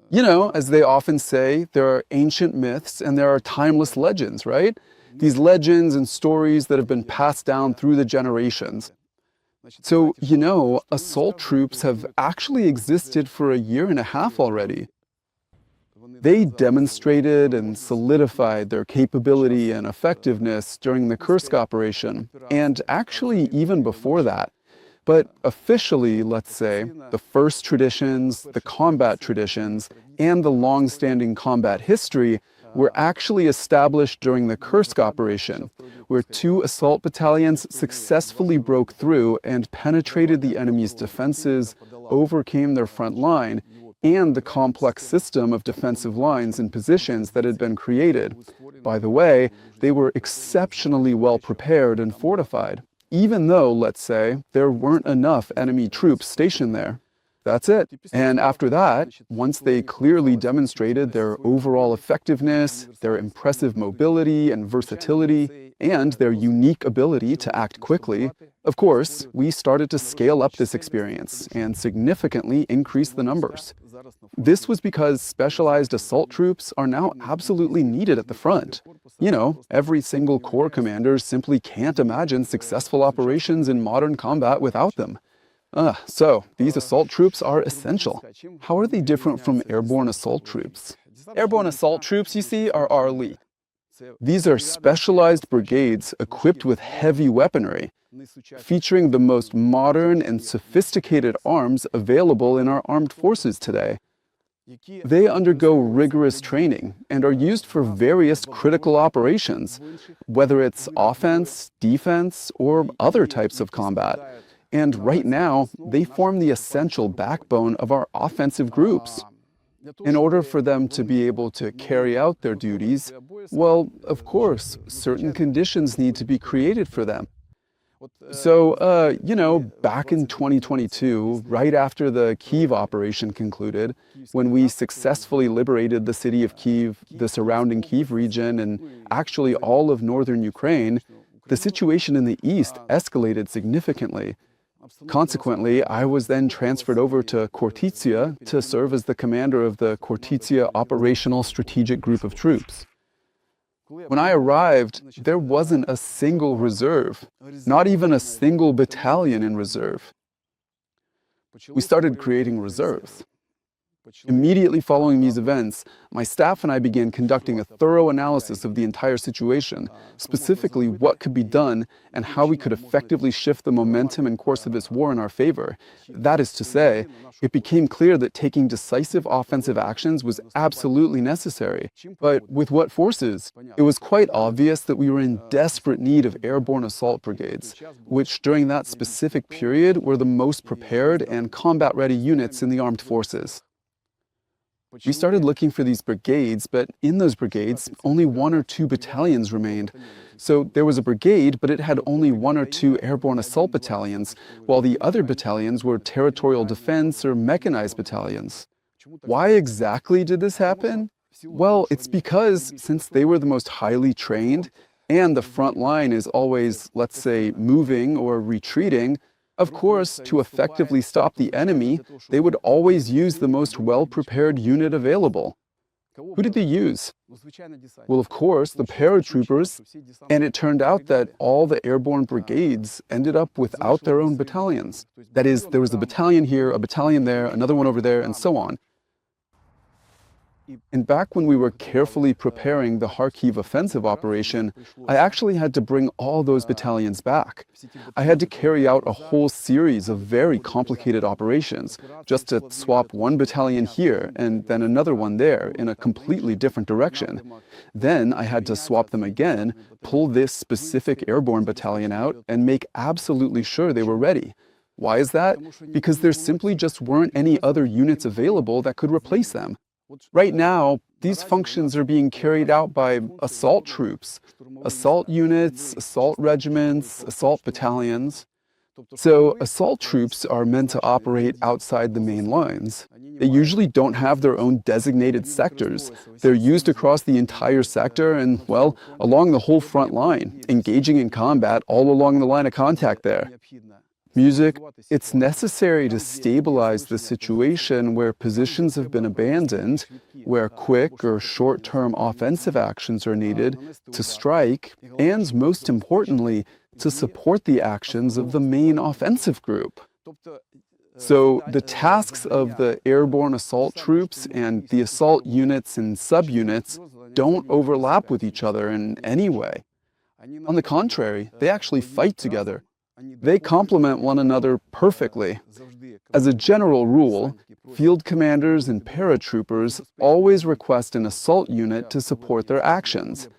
You know, as they often say, there are ancient myths and there are timeless legends, right? These legends and stories that have been passed down through the generations. So, you know, assault troops have actually existed for 1.5 years already. They demonstrated and solidified their capability and effectiveness during the Kursk operation, and actually even before that. But officially, let's say, the first traditions, the combat traditions, and the long-standing combat history were actually established during the Kursk operation, where 2 assault battalions successfully broke through and penetrated the enemy's defenses, overcame their front line, and the complex system of defensive lines and positions that had been created. By the way, they were exceptionally well prepared and fortified, even though, let's say, there weren't enough enemy troops stationed there. That's it. And after that, once they clearly demonstrated their overall effectiveness, their impressive mobility and versatility, and their unique ability to act quickly, of course, we started to scale up this experience and significantly increase the numbers. This was because specialized assault troops are now absolutely needed at the front. You know, every single corps commander simply can't imagine successful operations in modern combat without them. So, these assault troops are essential. How are they different from airborne assault troops? Airborne assault troops, you see, are RLE. These are specialized brigades equipped with heavy weaponry, featuring the most modern and sophisticated arms available in our armed forces today. They undergo rigorous training and are used for various critical operations, whether it's offense, defense, or other types of combat. And right now, they form the essential backbone of our offensive groups. In order for them to be able to carry out their duties, well, of course, certain conditions need to be created for them. So, you know, back in 2022, right after the Kyiv operation concluded, when we successfully liberated the city of Kyiv, the surrounding Kyiv region, and actually all of northern Ukraine, the situation in the east escalated significantly. Consequently, I was then transferred over to Khortytsia to serve as the commander of the Khortytsia Operational Strategic Group of Troops. When I arrived, there wasn't a single reserve, not even a single battalion in reserve. We started creating reserves. Immediately following these events, my staff and I began conducting a thorough analysis of the entire situation, specifically what could be done and how we could effectively shift the momentum and course of this war in our favor. That is to say, it became clear that taking decisive offensive actions was absolutely necessary. But with what forces? It was quite obvious that we were in desperate need of airborne assault brigades, which during that specific period were the most prepared and combat-ready units in the armed forces. We started looking for these brigades, but in those brigades, only 1 or 2 battalions remained. So there was a brigade, but it had only 1 or 2 airborne assault battalions, while the other battalions were territorial defense or mechanized battalions. Why exactly did this happen? Well, it's because since they were the most highly trained and the front line is always, let's say, moving or retreating, of course, to effectively stop the enemy, they would always use the most well-prepared unit available. Who did they use? Well, of course, the paratroopers, and it turned out that all the airborne brigades ended up without their own battalions. That is, there was a battalion here, a battalion there, another one over there, and so on. And back when we were carefully preparing the Kharkiv offensive operation, I actually had to bring all those battalions back. I had to carry out a whole series of very complicated operations just to swap one battalion here and then another one there in a completely different direction. Then I had to swap them again, pull this specific airborne battalion out, and make absolutely sure they were ready. Why is that? Because there simply just weren't any other units available that could replace them. Right now, these functions are being carried out by assault troops, assault units, assault regiments, assault battalions. So assault troops are meant to operate outside the main lines. They usually don't have their own designated sectors. They're used across the entire sector and, well, along the whole front line, engaging in combat all along the line of contact there. Music, it's necessary to stabilize the situation where positions have been abandoned, where quick or short-term offensive actions are needed to strike, and most importantly, to support the actions of the main offensive group. So the tasks of the airborne assault troops and the assault units and subunits don't overlap with each other in any way. On the contrary, they actually fight together. They complement one another perfectly. As a general rule, field commanders and paratroopers always request an assault unit to support their actions,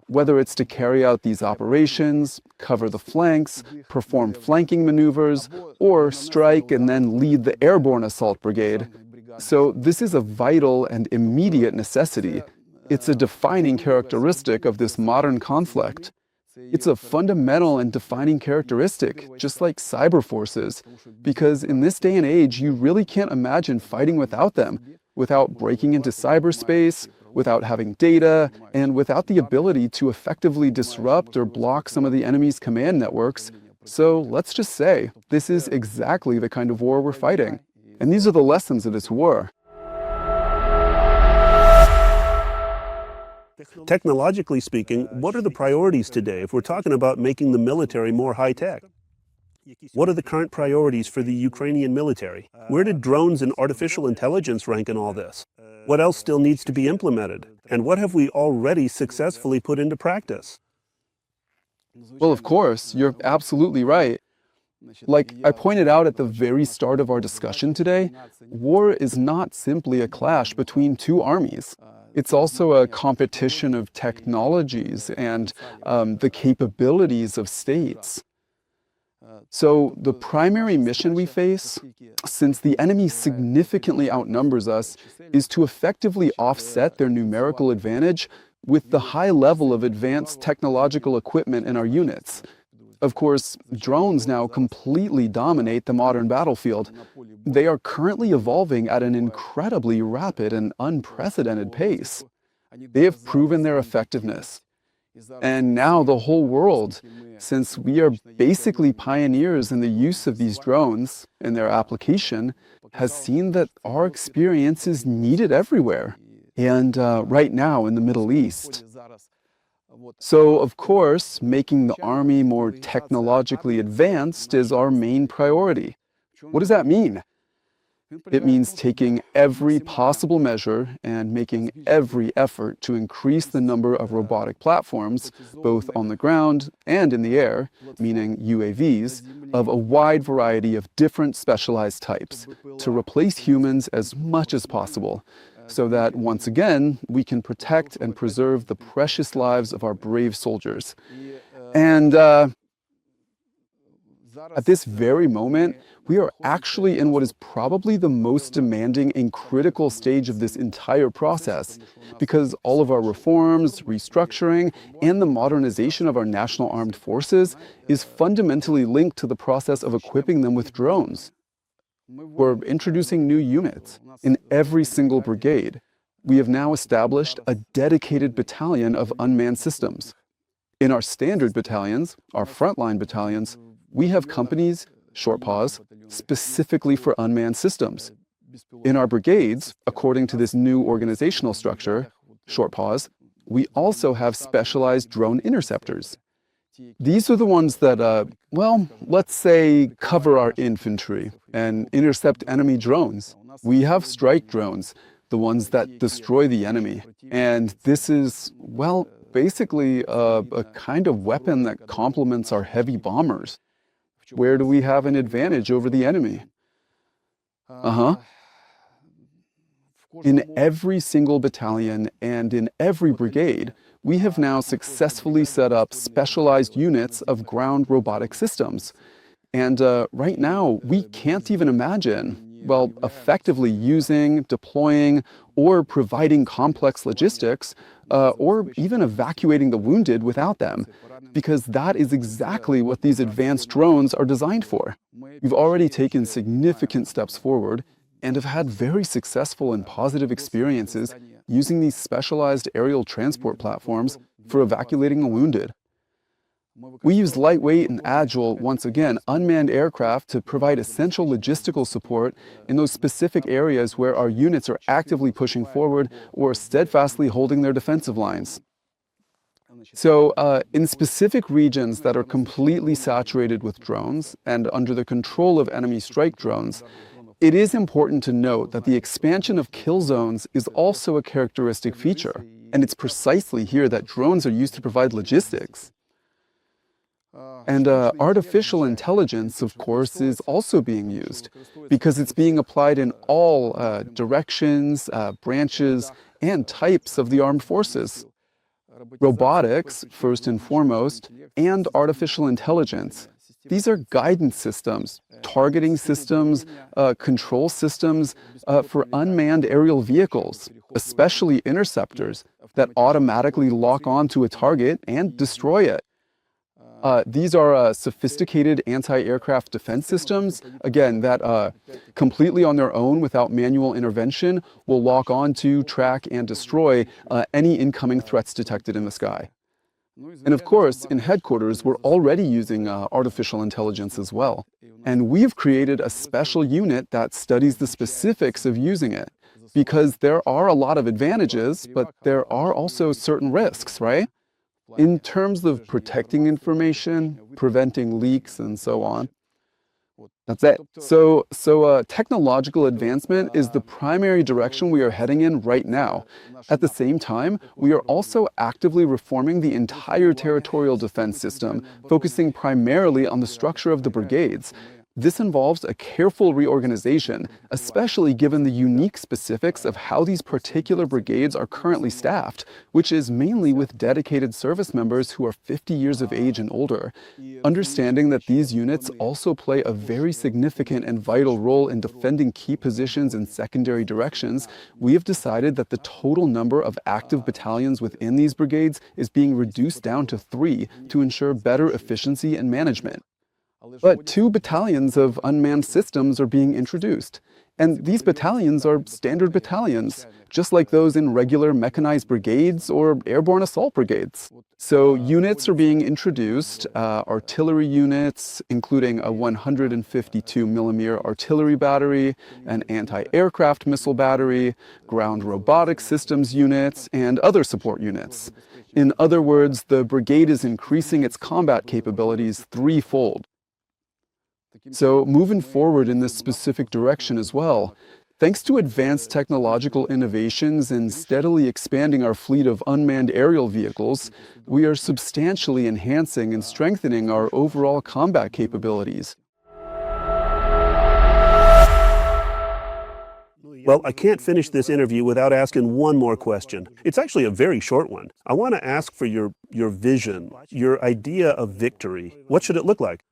whether it's to carry out these operations, cover the flanks, perform flanking maneuvers, or strike and then lead the airborne assault brigade. So this is a vital and immediate necessity. It's a defining characteristic of this modern conflict. It's a fundamental and defining characteristic, just like cyber forces, because in this day and age, you really can't imagine fighting without them, without breaking into cyberspace, without having data, and without the ability to effectively disrupt or block some of the enemy's command networks. So let's just say, this is exactly the kind of war we're fighting. And these are the lessons of this war.
Technologically speaking, what are the priorities today if we're talking about making the military more high-tech? What are the current priorities for the Ukrainian military? Where did drones and artificial intelligence rank in all this? What else still needs to be implemented? And what have we already successfully put into practice?
Well, of course, you're absolutely right. Like I pointed out at the very start of our discussion today, war is not simply a clash between two armies. It's also a competition of technologies and the capabilities of states. So the primary mission we face, since the enemy significantly outnumbers us, is to effectively offset their numerical advantage with the high level of advanced technological equipment in our units. Of course, drones now completely dominate the modern battlefield. They are currently evolving at an incredibly rapid and unprecedented pace. They have proven their effectiveness. And now the whole world, since we are basically pioneers in the use of these drones and their application, has seen that our experience is needed everywhere, and right now in the Middle East. So, of course, making the army more technologically advanced is our main priority. What does that mean? It means taking every possible measure and making every effort to increase the number of robotic platforms, both on the ground and in the air, meaning UAVs, of a wide variety of different specialized types, to replace humans as much as possible, so that, once again, we can protect and preserve the precious lives of our brave soldiers. And at this very moment, we are actually in what is probably the most demanding and critical stage of this entire process, because all of our reforms, restructuring, and the modernization of our national armed forces is fundamentally linked to the process of equipping them with drones. We're introducing new units in every single brigade. we have now established a dedicated battalion of unmanned systems. In our standard battalions, our frontline battalions, we have companies, short pause, specifically for unmanned systems. In our brigades, according to this new organizational structure, short pause, we also have specialized drone interceptors. These are the ones that, let's say, cover our infantry and intercept enemy drones. We have strike drones, the ones that destroy the enemy. And this is, basically a kind of weapon that complements our heavy bombers. Where do we have an advantage over the enemy? In every single battalion and in every brigade, we have now successfully set up specialized units of ground robotic systems. And right now, we can't even imagine, effectively using, deploying, or providing complex logistics, or even evacuating the wounded without them, because that is exactly what these advanced drones are designed for. We've already taken significant steps forward and have had very successful and positive experiences using these specialized aerial transport platforms for evacuating the wounded. We use lightweight and agile, once again, unmanned aircraft to provide essential logistical support in those specific areas where our units are actively pushing forward or steadfastly holding their defensive lines. So, in specific regions that are completely saturated with drones and under the control of enemy strike drones, it is important to note that the expansion of kill zones is also a characteristic feature, and it's precisely here that drones are used to provide logistics. And artificial intelligence, of course, is also being used because it's being applied in all directions, branches, and types of the armed forces. Robotics, first and foremost, and artificial intelligence. These are guidance systems, targeting systems, control systems for unmanned aerial vehicles, especially interceptors, that automatically lock onto a target and destroy it. These are sophisticated anti-aircraft defense systems, again, that completely on their own, without manual intervention, will lock onto, track, and destroy any incoming threats detected in the sky. And of course, in headquarters, we're already using artificial intelligence as well. And we've created a special unit that studies the specifics of using it, because there are a lot of advantages, but there are also certain risks, right? In terms of protecting information, preventing leaks, and so on. That's it. So technological advancement is the primary direction we are heading in right now. At the same time, we are also actively reforming the entire territorial defense system, focusing primarily on the structure of the brigades. This involves a careful reorganization, especially given the unique specifics of how these particular brigades are currently staffed, which is mainly with dedicated service members who are 50 years of age and older. Understanding that these units also play a very significant and vital role in defending key positions in secondary directions, we have decided that the total number of active battalions within these brigades is being reduced down to 3 to ensure better efficiency and management. But 2 battalions of unmanned systems are being introduced. And these battalions are standard battalions, just like those in regular mechanized brigades or airborne assault brigades. So units are being introduced, artillery units, including a 152mm artillery battery, an anti-aircraft missile battery, ground robotic systems units, and other support units. In other words, the brigade is increasing its combat capabilities 3-fold. So moving forward in this specific direction as well, thanks to advanced technological innovations and steadily expanding our fleet of unmanned aerial vehicles, we are substantially enhancing and strengthening our overall combat capabilities.
Well, I can't finish this interview without asking one more question. It's actually a very short one. I want to ask for your vision, your idea of victory. What should it look like?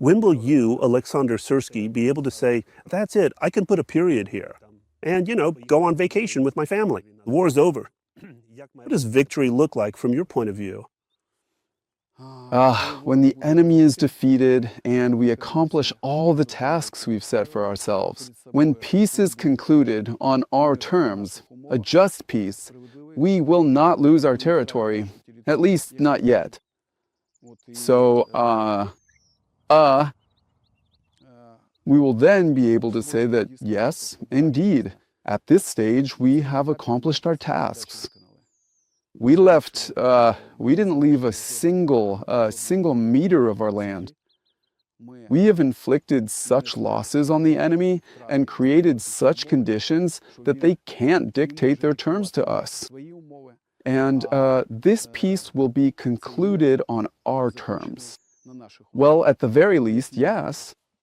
When will you, Oleksandr Syrskyi, be able to say, that's it, I can put a period here, and, go on vacation with my family? The war's over. What does victory look like from your point of view?
When the enemy is defeated and we accomplish all the tasks we've set for ourselves. When peace is concluded on our terms, a just peace, we will not lose our territory, at least not yet. So, we will then be able to say that, yes, indeed, at this stage, we have accomplished our tasks. We didn't leave a single meter of our land. We have inflicted such losses on the enemy and created such conditions that they can't dictate their terms to us. And this peace will be concluded on our terms. Well, at the very least, yes,